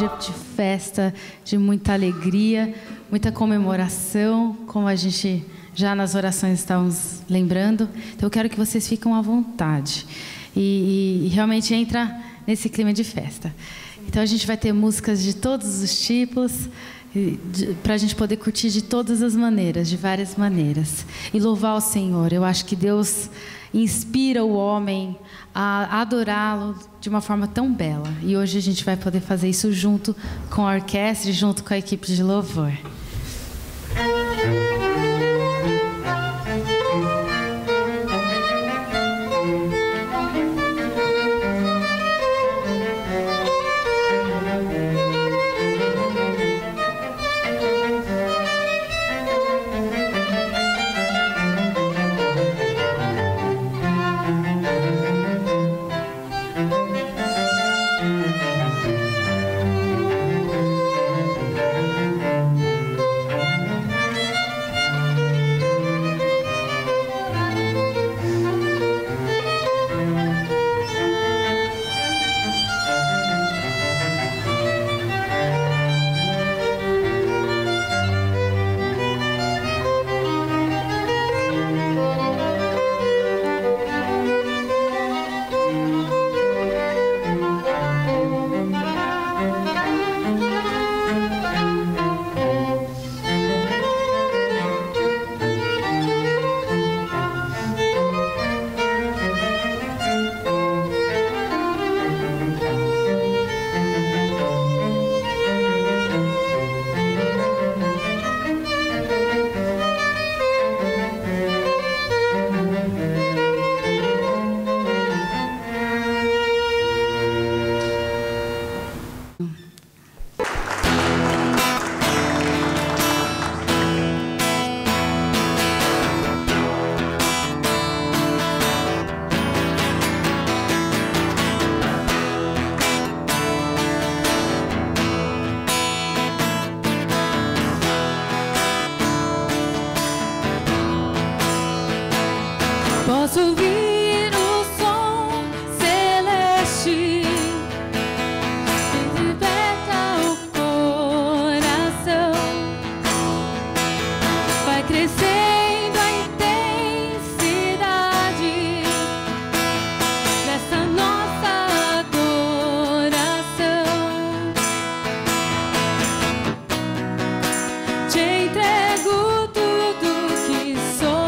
dia de festa, de muita alegria, muita comemoração, como a gente já nas orações estávamos lembrando. Então eu quero que vocês fiquem à vontade e realmente entra nesse clima de festa. Então a gente vai ter músicas de todos os tipos, para a gente poder curtir de todas as maneiras, de várias maneiras. E louvar o Senhor. Eu acho que Deus inspira o homem a adorá-lo de uma forma tão bela. E hoje a gente vai poder fazer isso junto com a orquestra e junto com a equipe de louvor. Posso ouvir o som celeste que liberta o coração. Vai crescendo a intensidade dessa nossa adoração. Te entrego tudo que sou.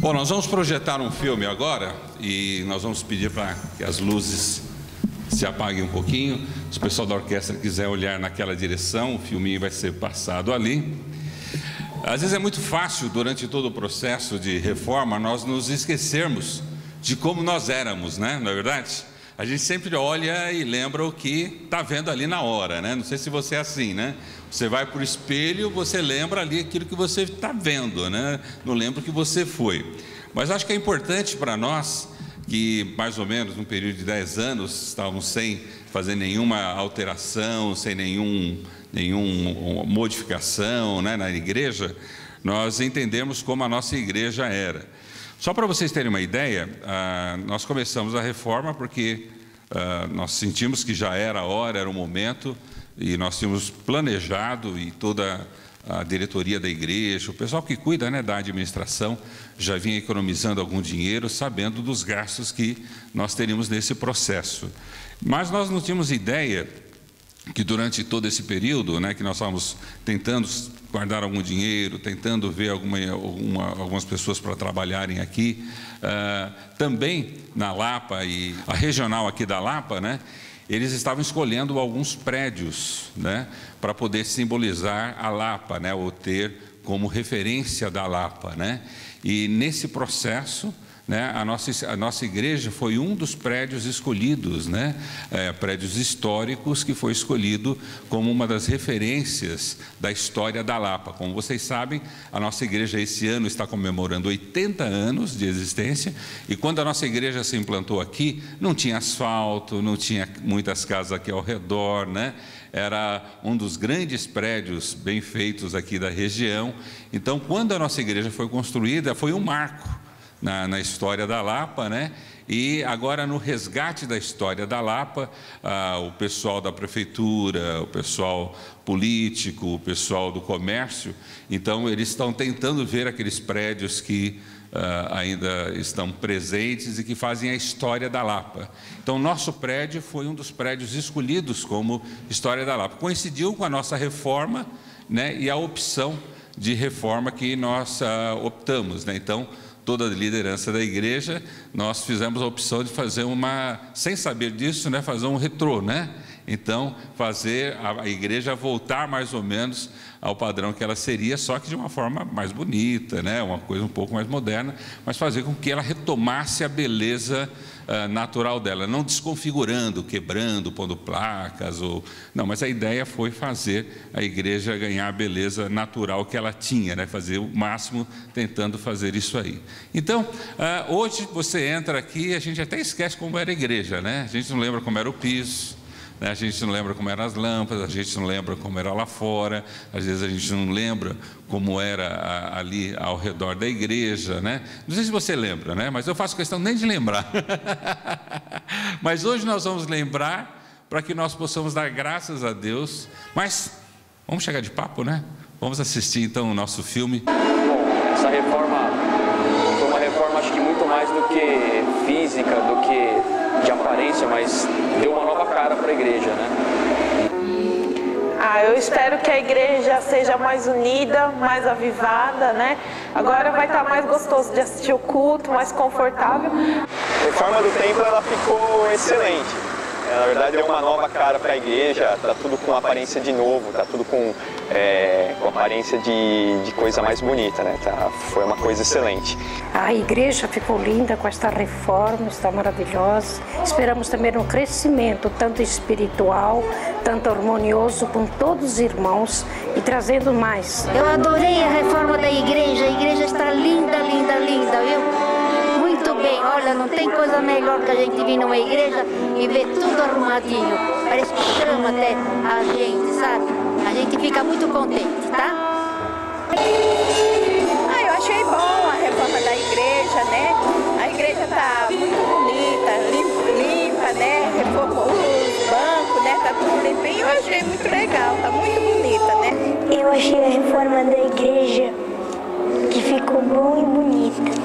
Bom, nós vamos projetar um filme agora e nós vamos pedir para que as luzes se apaguem um pouquinho. Se o pessoal da orquestra quiser olhar naquela direção, o filminho vai ser passado ali. Às vezes é muito fácil, durante todo o processo de reforma, nós nos esquecermos de como nós éramos, né? Não é verdade? A gente sempre olha e lembra o que está vendo ali na hora, né? Não sei se você é assim, né? Você vai para o espelho, você lembra ali aquilo que você está vendo, né? Não lembra o que você foi. Mas acho que é importante para nós, que mais ou menos num período de 10 anos, estávamos sem fazer nenhuma alteração, sem nenhuma modificação, né, na igreja, nós entendemos como a nossa igreja era. Só para vocês terem uma ideia, nós começamos a reforma porque nós sentimos que já era a hora, era o momento, e nós tínhamos planejado, e toda a diretoria da igreja, o pessoal que cuida, né, da administração, já vinha economizando algum dinheiro, sabendo dos gastos que nós teríamos nesse processo. Mas nós não tínhamos ideia que durante todo esse período, né, que nós estávamos tentando guardar algum dinheiro, tentando ver algumas pessoas para trabalharem aqui, também na Lapa, e a regional aqui da Lapa, né, eles estavam escolhendo alguns prédios, né, para poder simbolizar a Lapa, né, ou ter como referência da Lapa, né? E nesse processo, né, a nossa igreja foi um dos prédios escolhidos, né, prédios históricos, que foi escolhido como uma das referências da história da Lapa. Como vocês sabem, a nossa igreja esse ano está comemorando 80 anos de existência, e quando a nossa igreja se implantou aqui, não tinha asfalto, não tinha muitas casas aqui ao redor, né? Era um dos grandes prédios bem feitos aqui da região. Então, quando a nossa igreja foi construída, foi um marco na história da Lapa, né? E agora, no resgate da história da Lapa, o pessoal da prefeitura, o pessoal político, o pessoal do comércio, então eles estão tentando ver aqueles prédios que ainda estão presentes e que fazem a história da Lapa. Então, nosso prédio foi um dos prédios escolhidos como história da Lapa. Coincidiu com a nossa reforma, né? E a opção de reforma que nós optamos, né? Então, toda a liderança da igreja, nós fizemos a opção de fazer sem saber disso, né, fazer um retrô, né? Então, fazer a igreja voltar mais ou menos ao padrão que ela seria, só que de uma forma mais bonita, né? Uma coisa um pouco mais moderna, mas fazer com que ela retomasse a beleza natural dela, não desconfigurando, quebrando, pondo placas, não, mas a ideia foi fazer a igreja ganhar a beleza natural que ela tinha, né? Fazer o máximo tentando fazer isso aí. Então, hoje você entra aqui e a gente até esquece como era a igreja, né? A gente não lembra como era o piso, né? A gente não lembra como eram as lâmpadas, a gente não lembra como era lá fora, às vezes a gente não lembra como era ali ao redor da igreja, né? Não sei se você lembra, né? Mas eu faço questão nem de lembrar. Mas hoje nós vamos lembrar para que nós possamos dar graças a Deus. Mas vamos chegar de papo, né? Vamos assistir então o nosso filme. Bom, essa reforma foi uma reforma, acho que muito mais do que física, do que de aparência, mas deu uma nova cara para a igreja, né? Eu espero que a igreja seja mais unida, mais avivada, né? Agora vai estar mais gostoso de assistir o culto, mais confortável. A reforma do templo, ela ficou excelente. Na verdade, é uma nova cara para a igreja, está tudo com aparência de novo, está tudo com aparência de coisa mais bonita, né? Foi uma coisa excelente. A igreja ficou linda com esta reforma, está maravilhosa. Esperamos também um crescimento, tanto espiritual, tanto harmonioso com todos os irmãos e trazendo mais. Eu adorei a reforma da igreja, a igreja está linda, linda, linda, viu? Muito bem, olha, não tem coisa melhor que a gente vir numa igreja e ver tudo arrumadinho. Parece que chama até a gente, sabe? A gente fica muito contente, tá? Eu achei bom a reforma da igreja, né? A igreja tá muito bonita, limpa, né? Reformou os bancos, né? Tá tudo limpinho. Eu achei muito legal, tá muito bonita, né? Eu achei a reforma da igreja que ficou bom e bonita.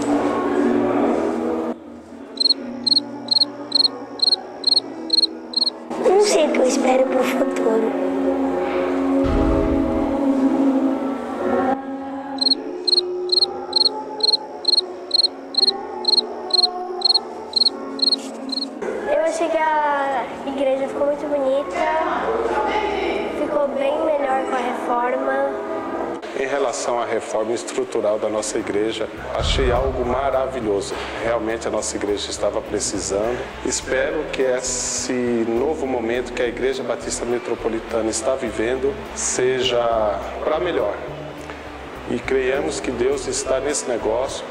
Não sei o que eu espero pro futuro. reforma. Em relação à reforma estrutural da nossa igreja, achei algo maravilhoso. Realmente a nossa igreja estava precisando. Espero que esse novo momento que a Igreja Batista Metropolitana está vivendo seja para melhor. E creiamos que Deus está nesse negócio,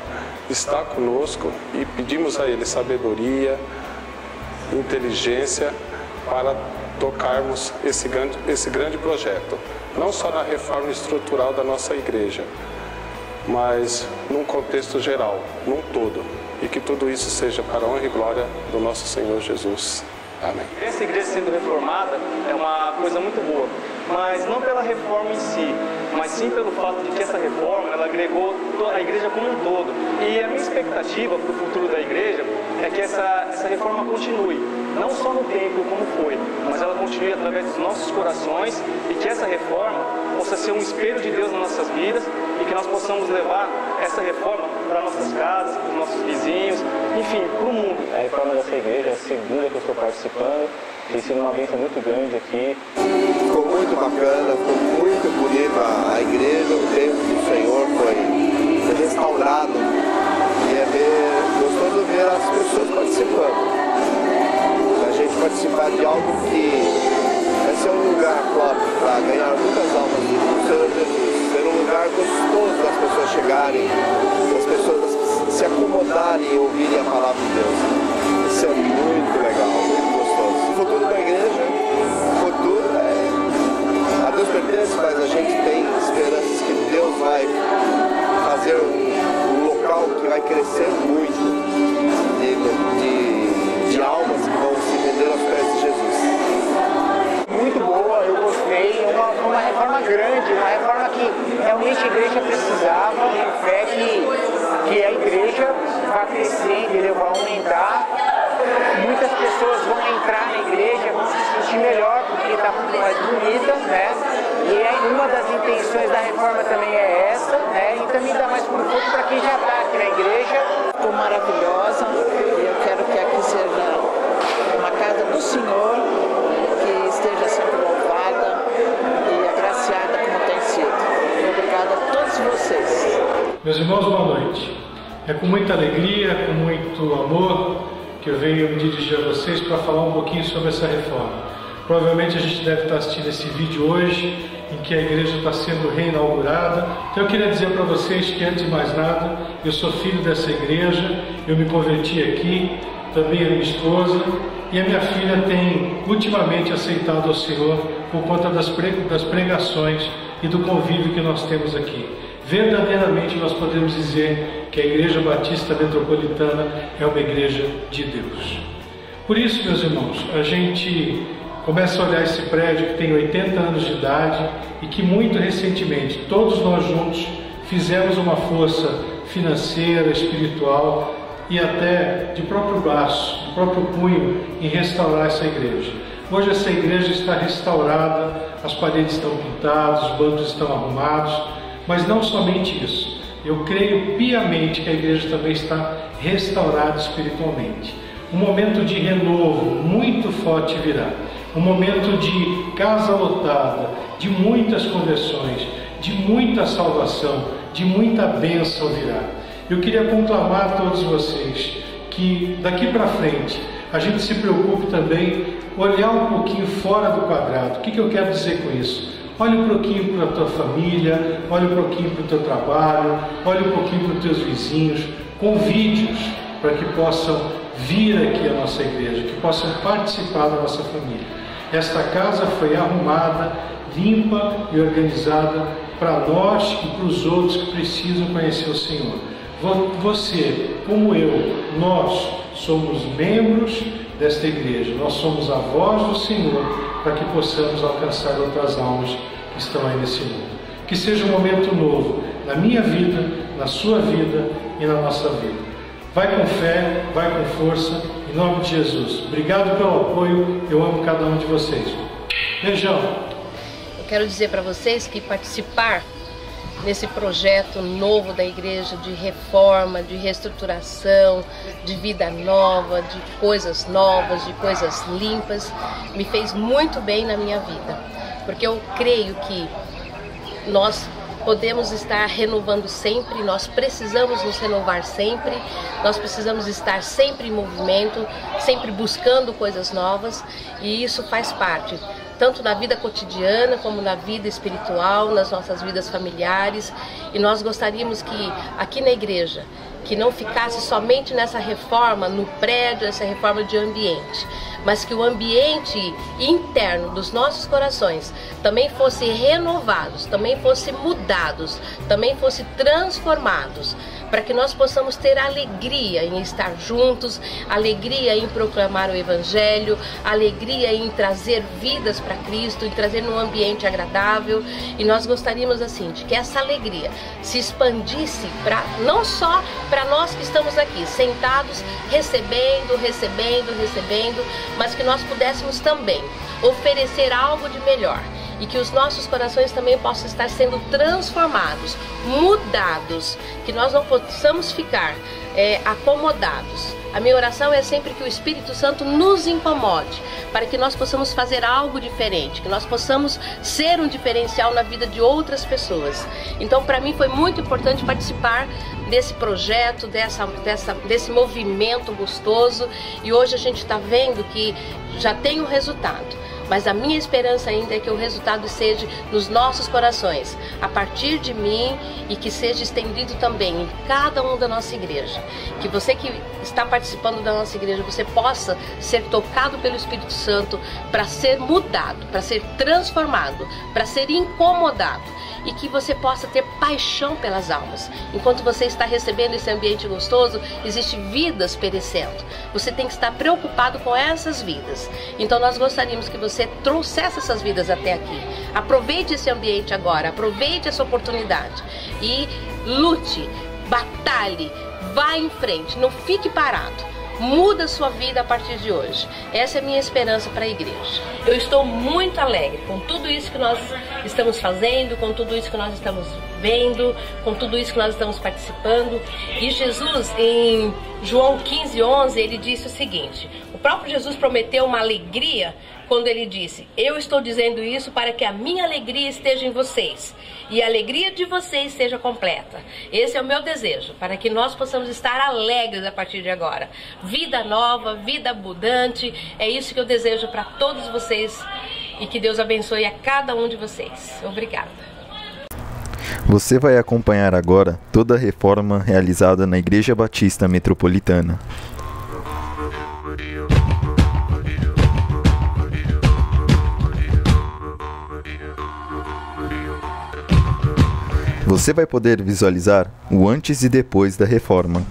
está conosco e pedimos a Ele sabedoria, inteligência para tocarmos esse grande projeto. Não só na reforma estrutural da nossa igreja, mas num contexto geral, num todo. E que tudo isso seja para a honra e glória do nosso Senhor Jesus. Amém. Essa igreja sendo reformada é uma coisa muito boa, mas não pela reforma em si, mas sim pelo fato de que essa reforma ela agregou a igreja como um todo. E a minha expectativa para o futuro da igreja é que essa reforma continue, não só no templo como foi, mas ela continue através dos nossos corações e que essa reforma possa ser um espelho de Deus nas nossas vidas e que nós possamos levar essa reforma para nossas casas, para os nossos vizinhos, enfim, para o mundo. A reforma dessa igreja é a segunda que eu estou participando, tem sido uma bênção muito grande aqui. Ficou muito bacana, ficou muito bonita a igreja, o templo do Senhor foi restaurado e é gostoso ver as pessoas participando. A gente participar de algo que vai ser um lugar próprio para ganhar muitas almas do Senhor Jesus. Ser um lugar gostoso das pessoas chegarem, das pessoas se acomodarem e ouvirem a palavra de Deus. Isso é muito legal, muito gostoso. O futuro da igreja, o futuro a Deus pertence, mas a gente tem esperanças que Deus vai fazer um local que vai crescer muito de almas que vão se render aos pés de Jesus. Muito boa, eu gostei, uma reforma grande, uma reforma que realmente a igreja precisava, tenho fé que a igreja vai crescendo, ele vai aumentar. Muitas pessoas vão entrar na igreja, vão se sentir melhor porque está muito mais bonita, né? E aí, uma das intenções da reforma também é essa, né? E também dá mais conforto para quem já está aqui na igreja. Ficou maravilhosa e eu quero que aqui seja uma casa do Senhor, que esteja sempre louvada e agraciada como tem sido. Obrigada a todos vocês. Meus irmãos, boa noite. É com muita alegria, com muito amor que eu venho me dirigir a vocês para falar um pouquinho sobre essa reforma. Provavelmente a gente deve estar assistindo esse vídeo hoje, em que a igreja está sendo reinaugurada. Então eu queria dizer para vocês que, antes de mais nada, eu sou filho dessa igreja, eu me converti aqui, também a minha esposa, e a minha filha tem ultimamente aceitado ao Senhor por conta das pregações e do convívio que nós temos aqui. Verdadeiramente nós podemos dizer que a Igreja Batista Metropolitana é uma igreja de Deus. Por isso, meus irmãos, a gente começa a olhar esse prédio que tem 80 anos de idade e que muito recentemente todos nós juntos fizemos uma força financeira, espiritual e até de próprio braço, de próprio punho em restaurar essa igreja. Hoje essa igreja está restaurada, as paredes estão pintadas, os bancos estão arrumados, mas não somente isso. Eu creio piamente que a igreja também está restaurada espiritualmente. Um momento de renovo muito forte virá. Um momento de casa lotada, de muitas conversões, de muita salvação, de muita bênção virá. Eu queria conclamar a todos vocês que daqui para frente a gente se preocupe também olhar um pouquinho fora do quadrado. O que eu quero dizer com isso? Olhe um pouquinho para a tua família, olhe um pouquinho para o teu trabalho, olhe um pouquinho para os teus vizinhos, convide-os para que possam vir aqui à nossa igreja, que possam participar da nossa família. Esta casa foi arrumada, limpa e organizada para nós e para os outros que precisam conhecer o Senhor. Você, como eu, nós somos membros desta igreja, nós somos a voz do Senhor para que possamos alcançar outras almas que estão aí nesse mundo. Que seja um momento novo na minha vida, na sua vida e na nossa vida. Vai com fé, vai com força, em nome de Jesus. Obrigado pelo apoio, eu amo cada um de vocês. Beijão. Eu quero dizer para vocês que participar nesse projeto novo da igreja, de reforma, de reestruturação, de vida nova, de coisas novas, de coisas limpas, me fez muito bem na minha vida. Porque eu creio que nós podemos estar renovando sempre, nós precisamos nos renovar sempre, nós precisamos estar sempre em movimento, sempre buscando coisas novas, e isso faz parte tanto na vida cotidiana como na vida espiritual, nas nossas vidas familiares. E nós gostaríamos que aqui na igreja, que não ficasse somente nessa reforma no prédio, essa reforma de ambiente, mas que o ambiente interno dos nossos corações também fosse renovados, também fosse mudados, também fosse transformados, para que nós possamos ter alegria em estar juntos, alegria em proclamar o Evangelho, alegria em trazer vidas para Cristo, em trazer num ambiente agradável. E nós gostaríamos assim de que essa alegria se expandisse não só para nós que estamos aqui sentados recebendo, mas que nós pudéssemos também oferecer algo de melhor, e que os nossos corações também possam estar sendo transformados, mudados, que nós não possamos ficar acomodados. A minha oração é sempre que o Espírito Santo nos incomode, para que nós possamos fazer algo diferente, que nós possamos ser um diferencial na vida de outras pessoas. Então, para mim foi muito importante participar desse projeto, desse movimento gostoso, e hoje a gente está vendo que já tem um resultado. Mas a minha esperança ainda é que o resultado seja nos nossos corações, a partir de mim, e que seja estendido também em cada um da nossa igreja. Que você que está participando da nossa igreja, você possa ser tocado pelo Espírito Santo para ser mudado, para ser transformado, para ser incomodado. E que você possa ter paixão pelas almas. Enquanto você está recebendo esse ambiente gostoso, existem vidas perecendo. Você tem que estar preocupado com essas vidas. Então nós gostaríamos que você trouxesse essas vidas até aqui. Aproveite esse ambiente agora, aproveite essa oportunidade. E lute, batalhe, vá em frente, não fique parado. Muda a sua vida a partir de hoje. Essa é a minha esperança para a igreja. Eu estou muito alegre com tudo isso que nós estamos fazendo, com tudo isso que nós estamos vendo, com tudo isso que nós estamos participando. E Jesus, em João 15:11, ele disse o seguinte: o próprio Jesus prometeu uma alegria quando ele disse: eu estou dizendo isso para que a minha alegria esteja em vocês e a alegria de vocês seja completa. Esse é o meu desejo, para que nós possamos estar alegres a partir de agora. Vida nova, vida abundante, é isso que eu desejo para todos vocês, e que Deus abençoe a cada um de vocês. Obrigada. Você vai acompanhar agora toda a reforma realizada na Igreja Batista Metropolitana. Você vai poder visualizar o antes e depois da reforma.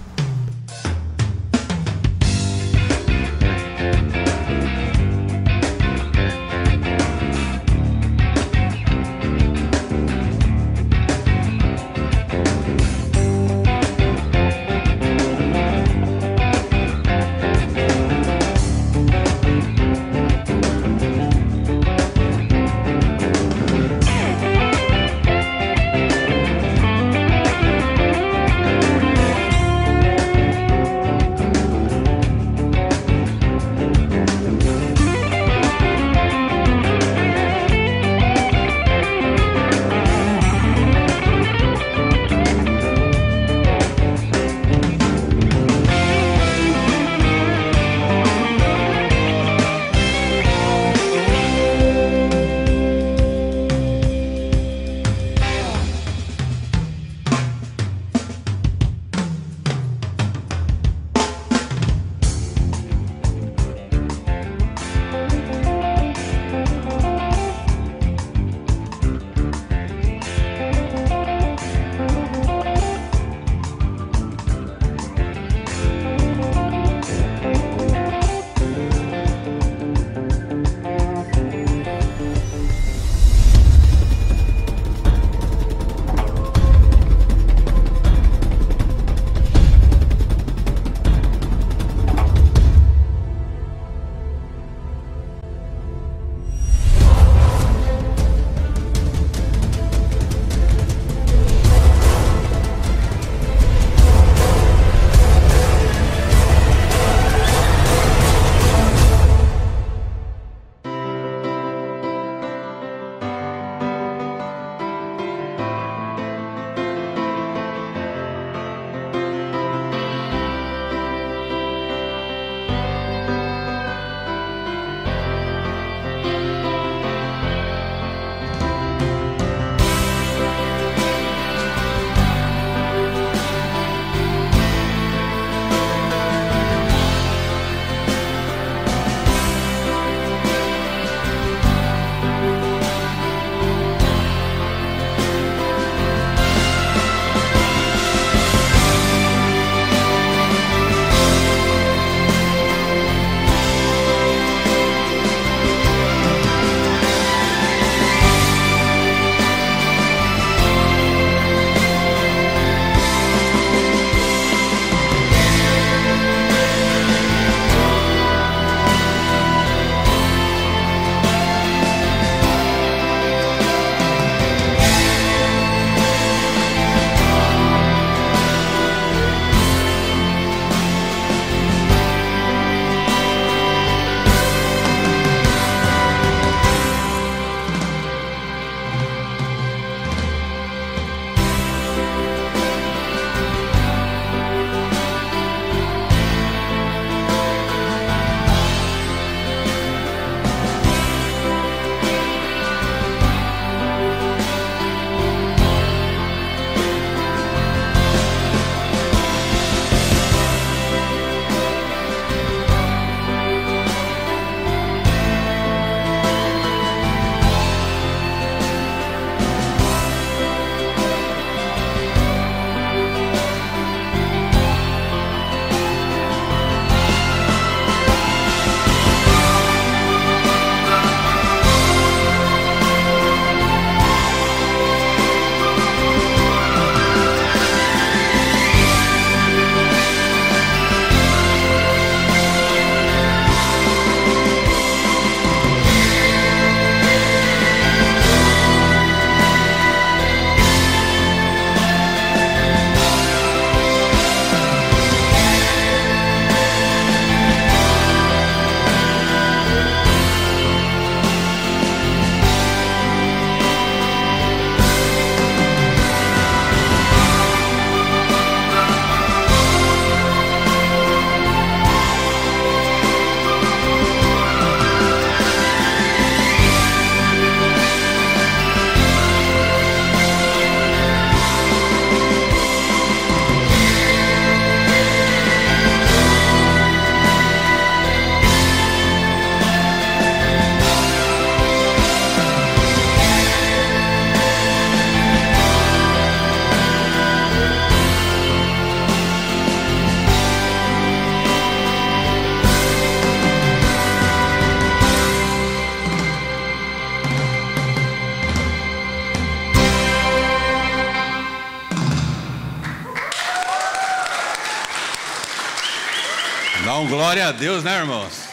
Bom, glória a Deus, né, irmãos?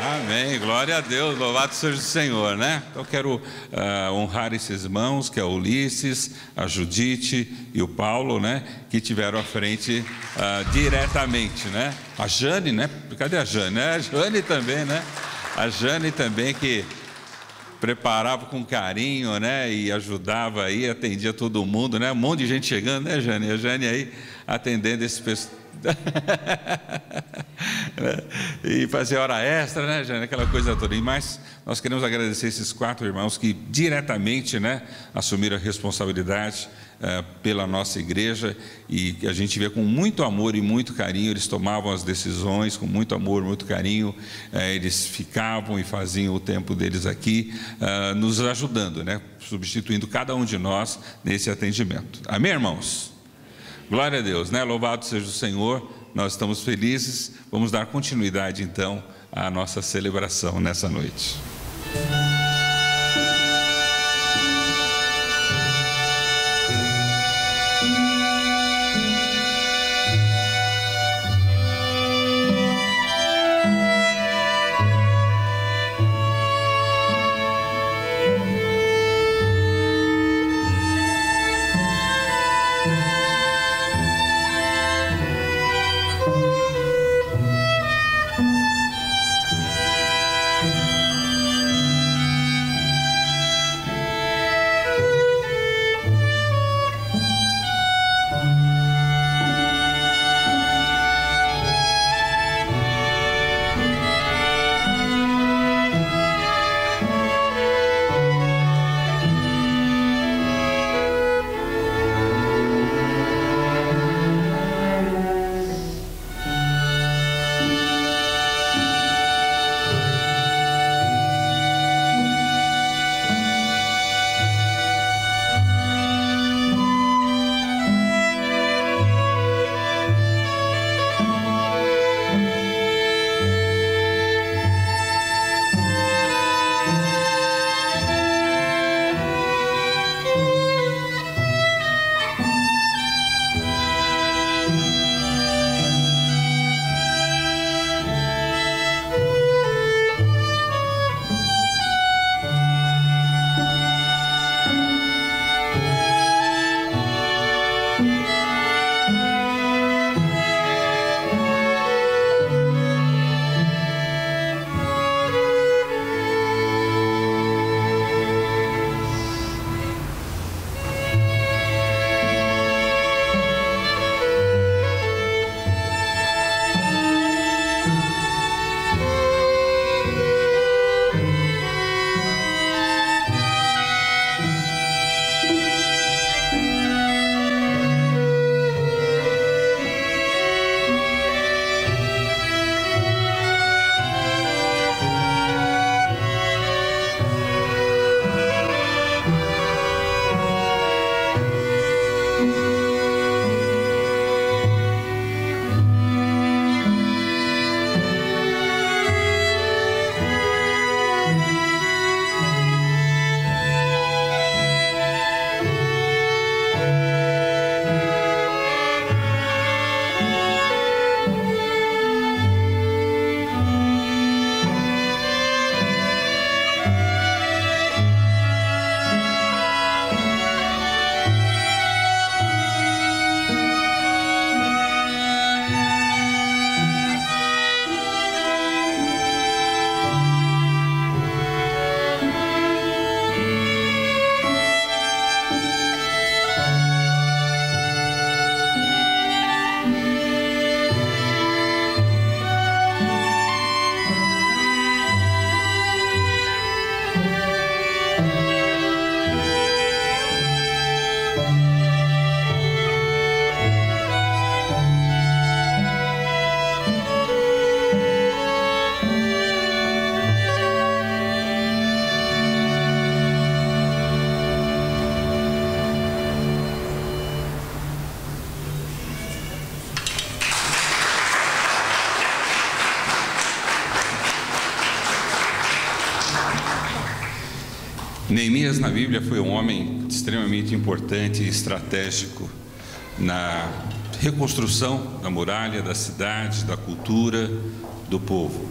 Amém, glória a Deus, louvado seja o Senhor, né? Então eu quero honrar esses irmãos, que é o Ulisses, a Judite e o Paulo, né? Que tiveram à frente diretamente, né? A Jane, né? Cadê a Jane? A Jane também, né? A Jane também que preparava com carinho, né? E ajudava aí, atendia todo mundo, né? Um monte de gente chegando, né, Jane? A Jane aí atendendo esse pessoal. E fazer hora extra, né, Jane? Aquela coisa toda. Mas nós queremos agradecer esses 4 irmãos que diretamente, né, assumiram a responsabilidade pela nossa igreja, e que a gente vê com muito amor e muito carinho. Eles tomavam as decisões com muito amor, muito carinho. Eles ficavam e faziam o tempo deles aqui, nos ajudando, né, substituindo cada um de nós nesse atendimento. Amém, irmãos? Glória a Deus, né? Louvado seja o Senhor, nós estamos felizes. Vamos dar continuidade então à nossa celebração nessa noite. Neemias na Bíblia foi um homem extremamente importante e estratégico na reconstrução da muralha, da cidade, da cultura, do povo.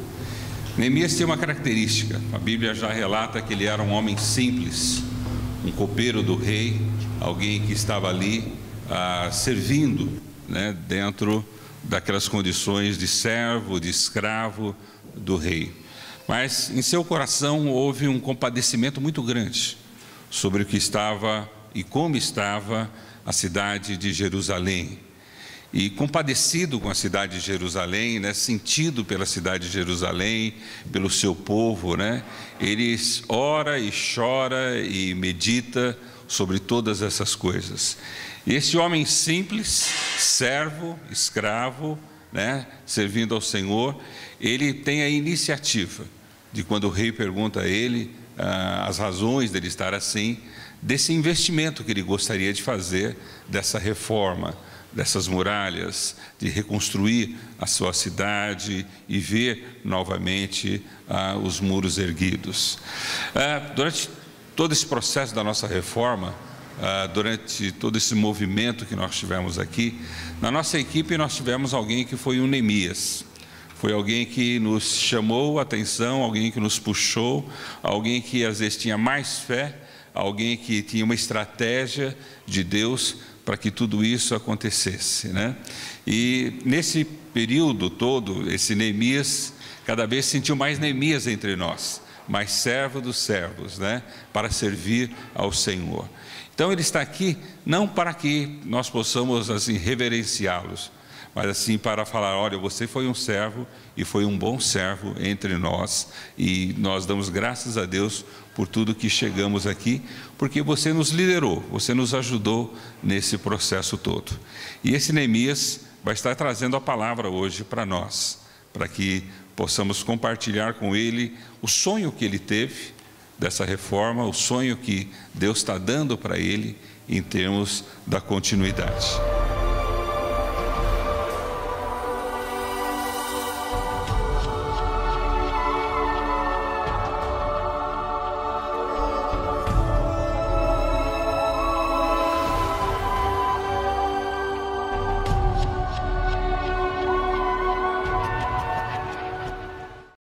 Neemias tem uma característica, a Bíblia já relata que ele era um homem simples, um copeiro do rei, alguém que estava ali servindo, né, dentro daquelas condições de servo, de escravo do rei. Mas em seu coração houve um compadecimento muito grande sobre o que estava e como estava a cidade de Jerusalém. E compadecido com a cidade de Jerusalém, né, sentido pela cidade de Jerusalém, pelo seu povo, né, ele ora e chora e medita sobre todas essas coisas. E esse homem simples, servo, escravo, né, servindo ao Senhor, ele tem a iniciativa de, quando o rei pergunta a ele as razões dele estar assim, desse investimento que ele gostaria de fazer, dessa reforma, dessas muralhas, de reconstruir a sua cidade e ver novamente os muros erguidos. Durante todo esse processo da nossa reforma, durante todo esse movimento que nós tivemos aqui, na nossa equipe nós tivemos alguém que foi um Neemias. Foi alguém que nos chamou a atenção, alguém que nos puxou, alguém que às vezes tinha mais fé, alguém que tinha uma estratégia de Deus para que tudo isso acontecesse, né? E nesse período todo, esse Neemias cada vez sentiu mais Neemias entre nós, mais servo dos servos, né? Para servir ao Senhor. Então ele está aqui não para que nós possamos assim reverenciá-los, mas assim para falar: olha, você foi um servo e foi um bom servo entre nós, e nós damos graças a Deus por tudo que chegamos aqui, porque você nos liderou, você nos ajudou nesse processo todo. E esse Neemias vai estar trazendo a palavra hoje para nós, para que possamos compartilhar com ele o sonho que ele teve dessa reforma, o sonho que Deus está dando para ele em termos da continuidade.